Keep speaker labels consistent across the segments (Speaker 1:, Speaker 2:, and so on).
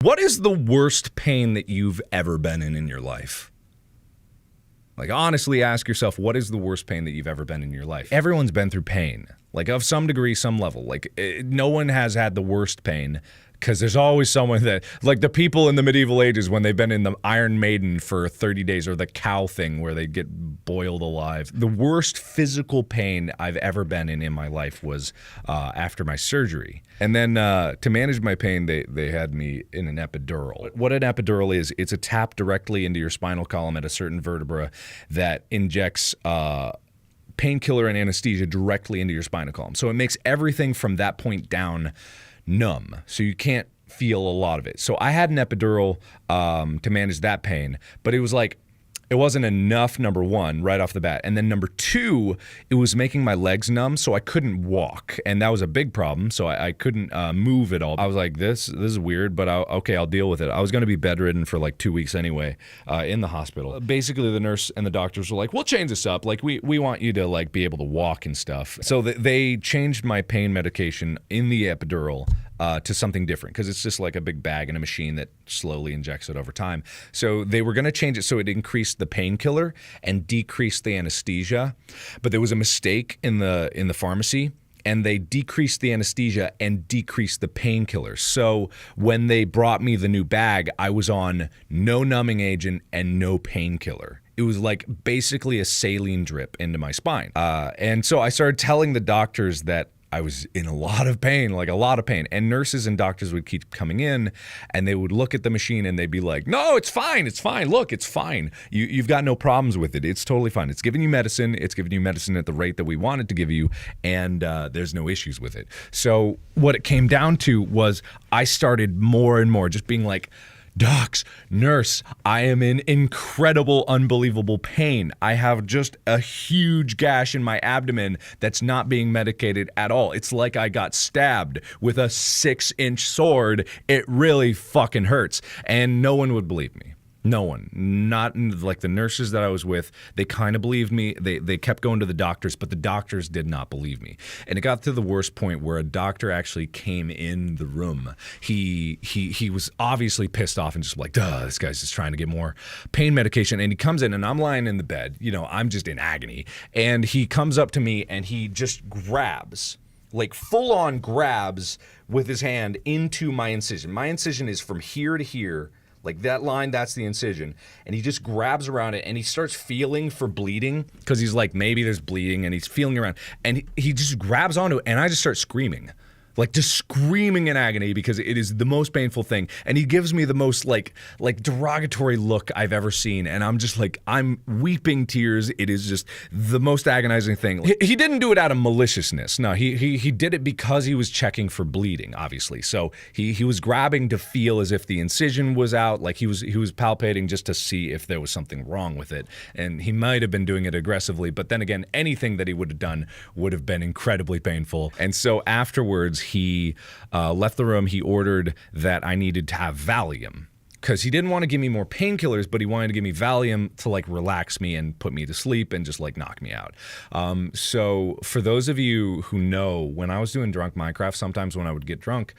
Speaker 1: What is the worst pain that you've ever been in your life? Like, honestly, ask yourself, what is the worst pain that you've ever been in your life? Everyone's been through pain, like of some degree, some level. Like, no one has had the worst pain, because there's always someone that, like the people in the medieval ages when they've been in the Iron Maiden for 30 days, or the cow thing where they get boiled alive. The worst physical pain I've ever been in my life was after my surgery. And then to manage my pain, they had me in an epidural. What an epidural is, it's a tap directly into your spinal column at a certain vertebra that injects painkiller and anesthesia directly into your spinal column. So it makes everything from that point down numb, so you can't feel a lot of it. So I had an epidural to manage that pain, but it was like, it wasn't enough, number one, right off the bat. And then number two, it was making my legs numb, so I couldn't walk. And that was a big problem, so I couldn't move at all. I was like, this is weird, but I'll deal with it. I was going to be bedridden for like 2 weeks anyway in the hospital. Basically, the nurse and the doctors were like, we'll change this up. Like, we want you to like be able to walk and stuff. So they changed my pain medication in the epidural to something different, because it's just like a big bag and a machine that slowly injects it over time. So they were going to change it so it increased the painkiller and decreased the anesthesia, but there was a mistake in the pharmacy, and they decreased the anesthesia and decreased the painkiller. So when they brought me the new bag, I was on no numbing agent and no painkiller. It was like basically a saline drip into my spine. And so I started telling the doctors that I was in a lot of pain, like a lot of pain. And nurses and doctors would keep coming in, and they would look at the machine and they'd be like, no, it's fine. It's fine. Look, it's fine. You've got no problems with it. It's totally fine. It's giving you medicine. It's giving you medicine at the rate that we want it to give you, and there's no issues with it. So what it came down to was I started more and more just being like, docs, nurse, I am in incredible, unbelievable pain. I have just a huge gash in my abdomen that's not being medicated at all. It's like I got stabbed with a 6-inch sword. It really fucking hurts. And no one would believe me. No one. Not like the nurses that I was with. They kind of believed me. They kept going to the doctors, but the doctors did not believe me. And it got to the worst point where a doctor actually came in the room. He was obviously pissed off and just like, duh, this guy's just trying to get more pain medication. And he comes in, and I'm lying in the bed. You know, I'm just in agony. And he comes up to me and he just grabs, like full on grabs with his hand into my incision. My incision is from here to here. Like that line, that's the incision. And he just grabs around it and he starts feeling for bleeding, because he's like, maybe there's bleeding, and he's feeling around. And he just grabs onto it, and I just start screaming. Like just screaming in agony, because it is the most painful thing. And he gives me the most like derogatory look I've ever seen. And I'm just like, I'm weeping tears. It is just the most agonizing thing. He didn't do it out of maliciousness. No, he did it because he was checking for bleeding, obviously. So he was grabbing to feel as if the incision was out. Like he was palpating just to see if there was something wrong with it. And he might have been doing it aggressively, but then again, anything that he would have done would have been incredibly painful. And so afterwards, he left the room. He ordered that I needed to have Valium, because he didn't want to give me more painkillers, but he wanted to give me Valium to like relax me and put me to sleep and just like knock me out. So for those of you who know, when I was doing drunk Minecraft, sometimes when I would get drunk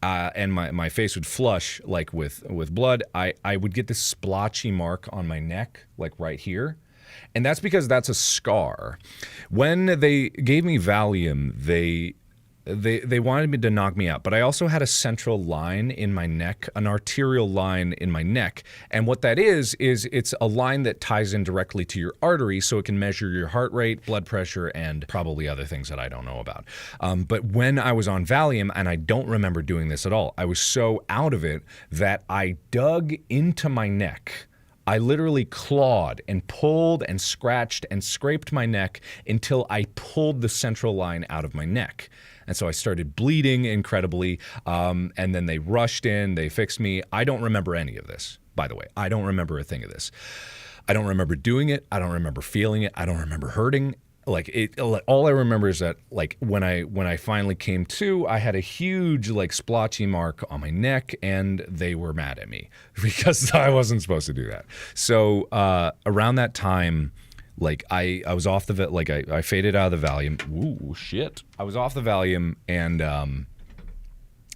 Speaker 1: and my face would flush like with blood, I would get this splotchy mark on my neck, like right here. And that's because that's a scar. When they gave me Valium, they wanted me to knock me out, but I also had a central line in my neck, an arterial line in my neck. And what that is it's a line that ties in directly to your artery, so it can measure your heart rate, blood pressure, and probably other things that I don't know about. But when I was on Valium, and I don't remember doing this at all, I was so out of it that I dug into my neck. I literally clawed and pulled and scratched and scraped my neck until I pulled the central line out of my neck. And so I started bleeding incredibly, and then they rushed in, they fixed me. I don't remember any of this, by the way. I don't remember a thing of this. I don't remember doing it. I don't remember feeling it. I don't remember hurting. All I remember is that like when I finally came to, I had a huge like splotchy mark on my neck, and they were mad at me because I wasn't supposed to do that. So around that time, like I was off the I faded out of the Valium. Ooh, shit. I was off the Valium, and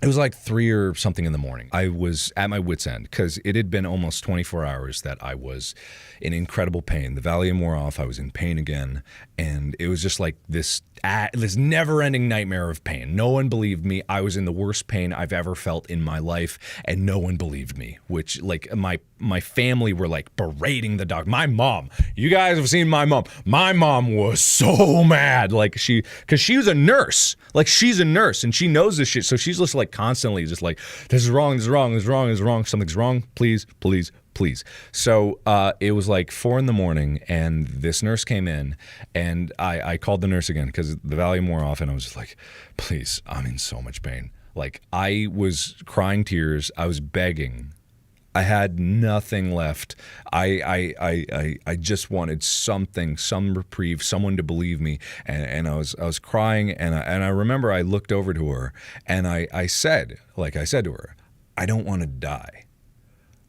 Speaker 1: It was like 3 or something in the morning. I was at my wit's end because it had been almost 24 hours that I was in incredible pain. The Valium wore off. I was in pain again. And it was just like this never-ending nightmare of pain. No one believed me. I was in the worst pain I've ever felt in my life, and no one believed me, which like my family were like berating the doctor. My mom, you guys have seen my mom. My mom was so mad. Like because she was a nurse. Like she's a nurse and she knows this shit. So she's just like constantly just like, this is wrong, this is wrong, this is wrong, this is wrong, something's wrong, please, please, please. So it was like 4 a.m. and this nurse came in and I called the nurse again because the Valium wore off and I was just like, please, I'm in so much pain. Like I was crying tears. I was begging. I had nothing left. I just wanted something, some reprieve, someone to believe me. And I was crying and I remember I looked over to her and I said to her, I don't want to die.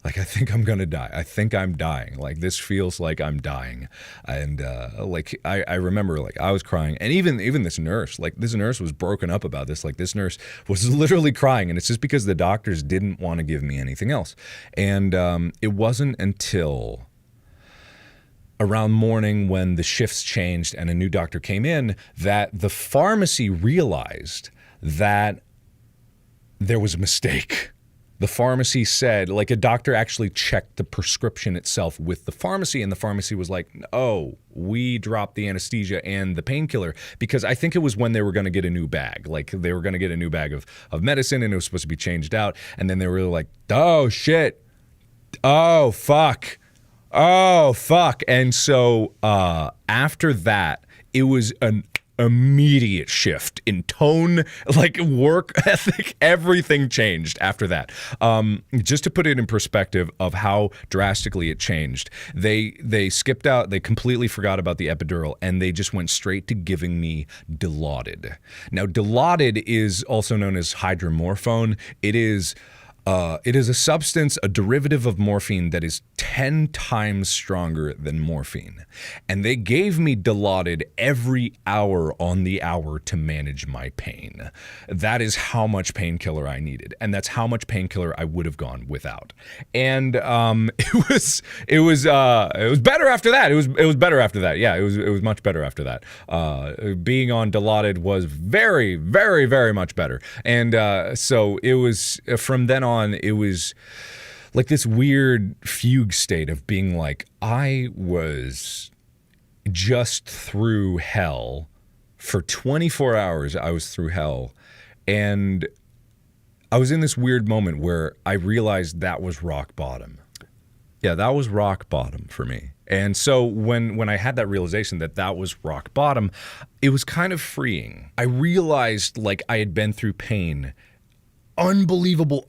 Speaker 1: Like, I think I'm going to die. I think I'm dying. Like, this feels like I'm dying. And, I remember, like, I was crying. And even this nurse was broken up about this. Like, this nurse was literally crying. And it's just because the doctors didn't want to give me anything else. And it wasn't until around morning when the shifts changed and a new doctor came in that the pharmacy realized that there was a mistake. The pharmacy said, like a doctor actually checked the prescription itself with the pharmacy, and the pharmacy was like, oh, we dropped the anesthesia and the painkiller, because I think it was when they were going to get a new bag. Like they were going to get a new bag of medicine and it was supposed to be changed out. And then they were like, oh, shit. Oh, fuck. Oh, fuck. And so after that, it was an immediate shift in tone, like work ethic, everything changed after that. Just to put it in perspective of how drastically it changed, they skipped out, they completely forgot about the epidural, and they just went straight to giving me Dilaudid. Now, Dilaudid is also known as hydromorphone. It is a substance, a derivative of morphine that is 10 times stronger than morphine. And they gave me Dilaudid every hour on the hour to manage my pain. That is how much painkiller I needed. And that's how much painkiller I would have gone without. And it was better after that. It was better after that. Yeah, it was much better after that. Being on Dilaudid was very, very, very much better. And so it was, from then on, it was like this weird fugue state of being like, I was just through hell for 24 hours. I was through hell. And I was in this weird moment where I realized that was rock bottom. Yeah, that was rock bottom for me. And so when I had that realization that was rock bottom, it was kind of freeing. I realized like I had been through pain, unbelievable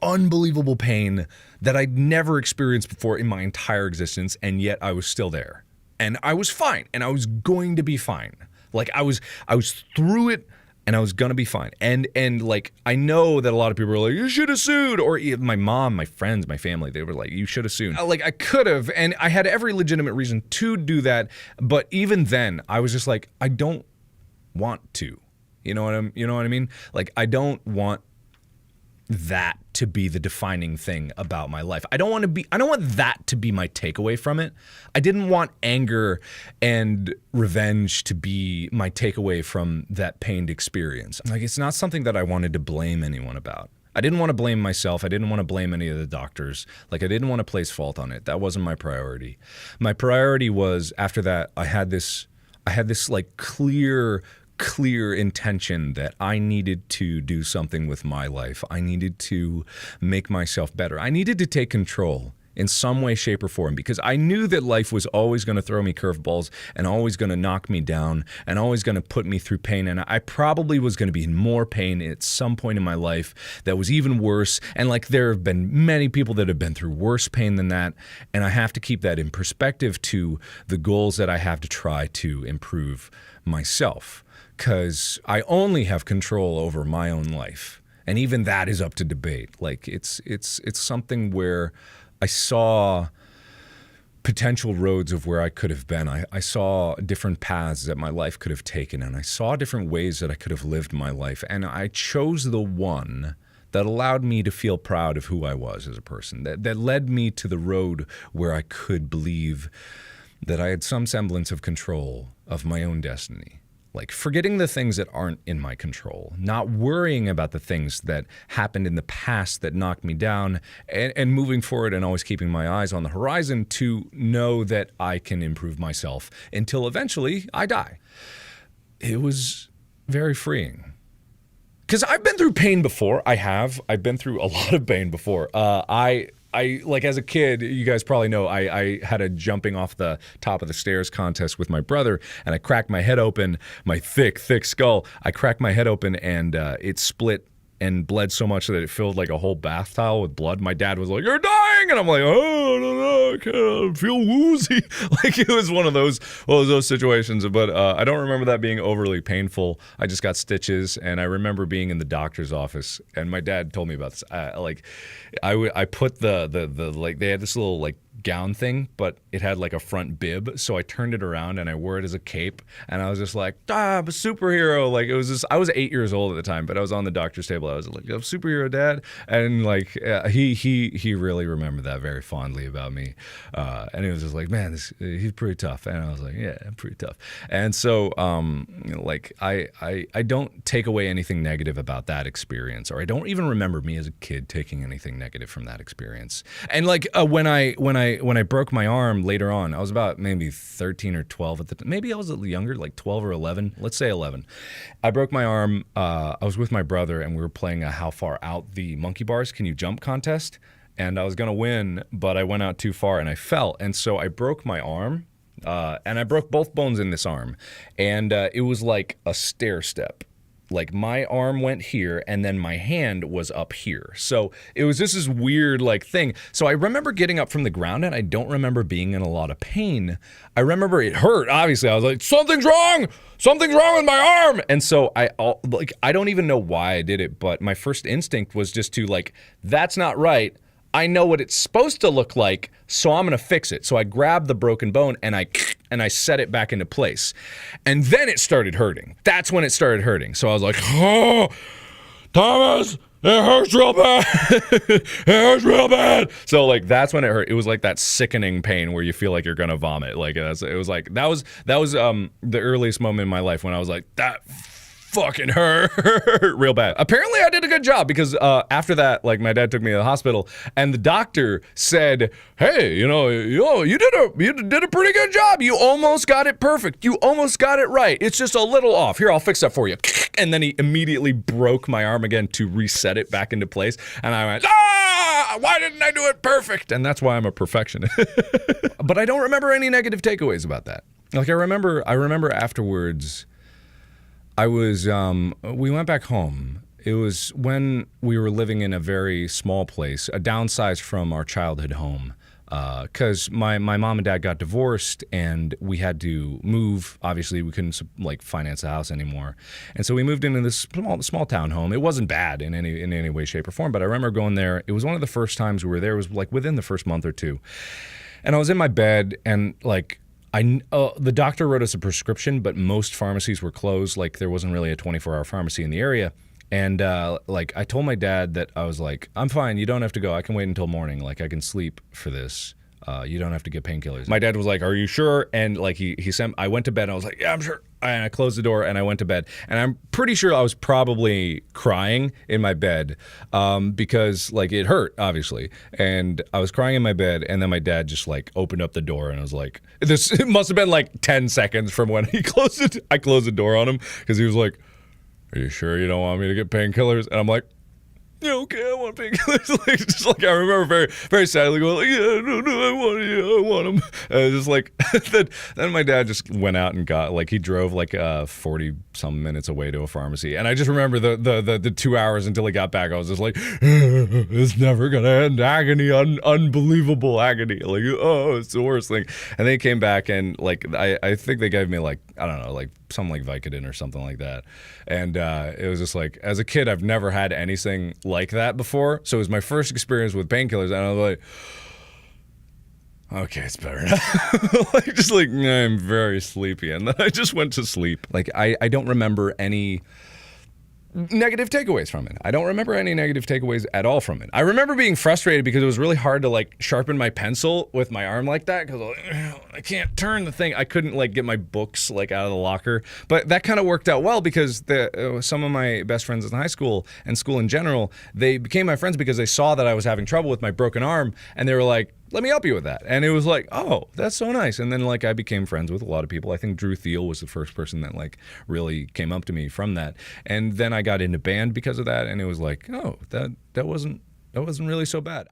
Speaker 1: pain that I'd never experienced before in my entire existence, and yet I was still there. And I was fine, and I was going to be fine. Like I was through it, and I was gonna be fine. And like I know that a lot of people are like, you should have sued, or my mom, my friends, my family, they were like, you should have sued. Like I could have, and I had every legitimate reason to do that, but even then, I was just like, I don't want to. You know what I mean? Like I don't want that to be the defining thing about my life. I don't want that to be my takeaway from it. I didn't want anger and revenge to be my takeaway from that pained experience. Like it's not something that I wanted to blame anyone about. I didn't want to blame myself. I didn't want to blame any of the doctors. Like I didn't want to place fault on it. That wasn't my priority. My priority was, after that, I had this like clear intention that I needed to do something with my life. I needed to make myself better. I needed to take control in some way, shape, or form, because I knew that life was always going to throw me curveballs and always going to knock me down and always going to put me through pain. And I probably was going to be in more pain at some point in my life that was even worse. And like there have been many people that have been through worse pain than that. And I have to keep that in perspective to the goals that I have to try to improve myself. Because I only have control over my own life, and even that is up to debate. Like it's something where I saw potential roads of where I could have been. I saw different paths that my life could have taken, and I saw different ways that I could have lived my life, and I chose the one that allowed me to feel proud of who I was as a person, that led me to the road where I could believe that I had some semblance of control of my own destiny. Like forgetting the things that aren't in my control, not worrying about the things that happened in the past that knocked me down, and moving forward and always keeping my eyes on the horizon to know that I can improve myself until eventually I die. It was very freeing. Because I've been through pain before. I've been through a lot of pain before. I like as a kid, you guys probably know, I had a jumping off the top of the stairs contest with my brother, and I cracked my head open, my thick skull. I cracked my head open and it split and bled so much that it filled like a whole bath towel with blood. My dad was like, "You're dying," and I'm like, "Oh, I don't know, I kind of feel woozy." Like it was one of those situations. But I don't remember that being overly painful. I just got stitches, and I remember being in the doctor's office, and my dad told me about this. I put the like they had this little like gown thing, but it had like a front bib, so I turned it around and I wore it as a cape, and I was just like, I'm a superhero. Like it was just, I was 8 years old at the time, but I was on the doctor's table. I was like, I'm a superhero, Dad, and like he really remembered that very fondly about me, and he was just like, man, he's pretty tough, and I was like, yeah, I'm pretty tough, and so like I don't take away anything negative about that experience, or I don't even remember me as a kid taking anything negative from that experience, and like when I broke my arm later on, I was about maybe 13 or 12 at the time. Maybe I was a little younger, like 12 or 11. Let's say 11. I broke my arm. I was with my brother, and we were playing a how far out the monkey bars can you jump contest. And I was going to win, but I went out too far, and I fell. And so I broke my arm, and I broke both bones in this arm. And it was like a stair step. Like my arm went here and then my hand was up here. So it was just this weird like thing. So I remember getting up from the ground and I don't remember being in a lot of pain. I remember it hurt. Obviously, I was like, something's wrong with my arm. And so I don't even know why I did it, but my first instinct was just to like, that's not right. I know what it's supposed to look like, so I'm gonna fix it. So I grabbed the broken bone and I set it back into place. And then it started hurting. That's when it started hurting. So I was like, oh, Thomas, it hurts real bad. It hurts real bad. So like that's when it hurt. It was like that sickening pain where you feel like you're gonna vomit. Like it was like that was the earliest moment in my life when I was like, that fucking hurt real bad. Apparently I did a good job because after that, like my dad took me to the hospital and the doctor said, hey, you did a pretty good job. You almost got it perfect. You almost got it right. It's just a little off. Here, I'll fix that for you. And then he immediately broke my arm again to reset it back into place. And I went, why didn't I do it perfect? And that's why I'm a perfectionist. But I don't remember any negative takeaways about that. Like I remember afterwards, we went back home. It was when we were living in a very small place, a downsized from our childhood home, because my mom and dad got divorced and we had to move. Obviously, we couldn't like finance the house anymore, and so we moved into this small town home. It wasn't bad in any way, shape, or form, but I remember going there. It was one of the first times we were there. It was like within the first month or two, and I was in my bed and like. The doctor wrote us a prescription, but most pharmacies were closed. Like there wasn't really a 24-hour pharmacy in the area. And like I told my dad that I was like, I'm fine. You don't have to go. I can wait until morning. Like I can sleep for this. You don't have to get painkillers. My dad was like, are you sure? And like he sent, I went to bed and I was like, yeah, I'm sure. And I closed the door and I went to bed. And I'm pretty sure I was probably crying in my bed because like it hurt, obviously. And I was crying in my bed and then my dad just like opened up the door and I was like, it must have been like 10 seconds from when he closed it. I closed the door on him because he was like, are you sure you don't want me to get painkillers? And I'm like, yeah, okay, I want painkillers. Like, just like I remember very, very sadly going like, yeah, no, I want them. And just like then my dad just went out and got like he drove like 40 some minutes away to a pharmacy, and I just remember the 2 hours until he got back. I was just like, it's never gonna end. Agony, unbelievable agony. Like it's the worst thing. And they came back and like I think they gave me like I don't know like something like Vicodin or something like that, and it was just like as a kid I've never had anything like that before, so it was my first experience with painkillers, and I was like, okay, it's better now. Like just like I'm very sleepy, and then I just went to sleep. Like I don't remember any negative takeaways from it. I don't remember any negative takeaways at all from it. I remember being frustrated because it was really hard to like sharpen my pencil with my arm like that because I can't turn the thing. I couldn't like get my books like out of the locker. But that kind of worked out well because some of my best friends in high school and school in general, they became my friends because they saw that I was having trouble with my broken arm, and they were like, let me help you with that. And it was like, oh, that's so nice. And then like I became friends with a lot of people. I think Drew Thiel was the first person that like really came up to me from that. And then I got into band because of that, and it was like, oh, that wasn't really so bad.